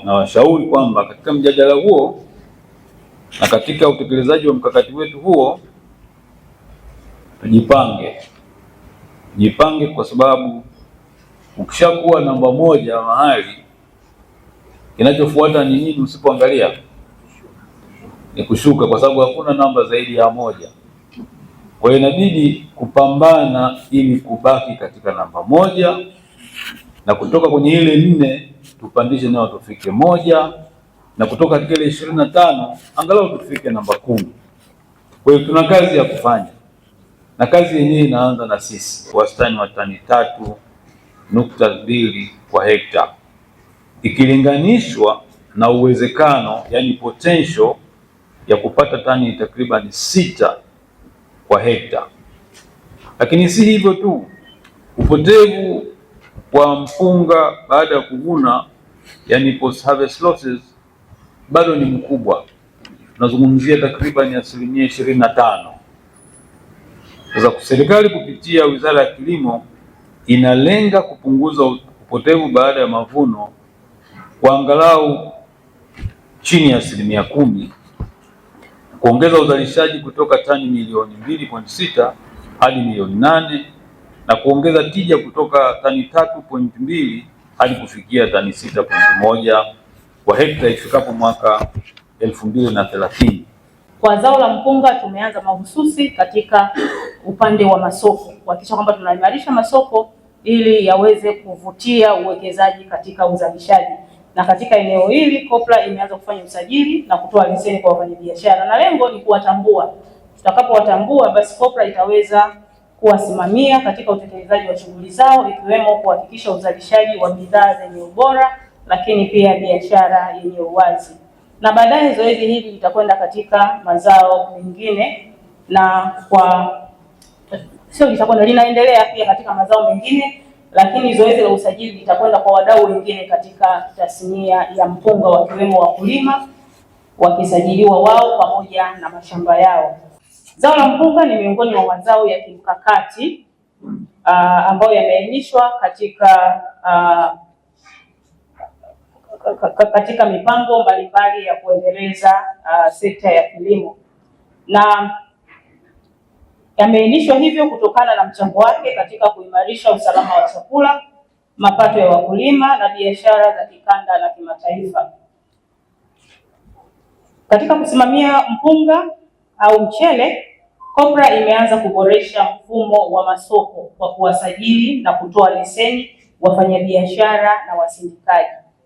na washauri kwamba katika mjadala huo na katika utekelezaji wa mkakati wetu huo tujipange, kwa sababu ukishakuwa namba moja mahali, kinachofuata ni nini? Usipoangalia ni kushuka, kwa sababu hakuna namba zaidi ya moja. Kwa hiyo inabidi kupambana ili kubaki katika namba moja, na kutoka kwenye ile 4 tupandishe nayo tufike 1, na kutoka katika ile 25 angalau tufike namba 10. Kwa hiyo tuna kazi ya kufanya, na kazi yenyewe inaanza na sisi. Wastani wa tani 3.2 kwa hekta ikilinganishwa na uwezekano, yani potential ya kupata tani takriban 6 kwa hekta. Lakini si hivyo tu, upotevu wa mpunga baada ya kuvuna, yani post harvest losses, bado ni mkubwa. Tunazungumzia takriban 25%. Sasa serikali kupitia Wizara ya Kilimo inalenga kupunguza upotevu baada ya mavuno kwa angalau chini ya 10%, kuongeza uzalishaji kutoka tani milioni 2.6 hadi milioni 8, na kuongeza tija kutoka tani 3.2 hadi kufikia tani 6.1 kwa hekta ifikapo mwaka 2030. Kwa zao la mpunga tumeanza mahususi katika upande wa masoko, kuhakikisha kwamba tunaimarisha masoko ili yaweze kuvutia uwekezaji katika uzalishaji. Na katika eneo hili COPRA imeanza kufanya usajili na kutoa leseni kwa wafanyabiashara, na lengo ni kuwatambua. Tutakapowatambua, basi COPRA itaweza kuwasimamia katika utekelezaji wa shughuli zao, ikiwemo kuhakikisha uzalishaji wa bidhaa zenye ubora, lakini pia biashara yenye uwazi. Na baadaye zoezi hili litakwenda katika mazao mengine, na linaendelea pia katika mazao mengine, lakini zoezi la usajili litakwenda kwa wadau wengine katika tasnia ya mpunga, wakiwemo wakulima wakisajiliwa wao pamoja na mashamba yao. Zao la mpunga ni miongoni mwa mazao ya kimkakati ambayo yameainishwa katika mipango mbalimbali ya kuendeleza sekta ya kilimo, na yameainishwa hivyo kutokana na mchango wake katika kuimarisha usalama wa chakula, mapato ya wakulima na biashara za kikanda na kimataifa. Katika kusimamia mpunga au mchele, COPRA imeanza kuboresha mfumo wa masoko kwa kuwasajili na kutoa leseni wafanyabiashara na wasindikaji.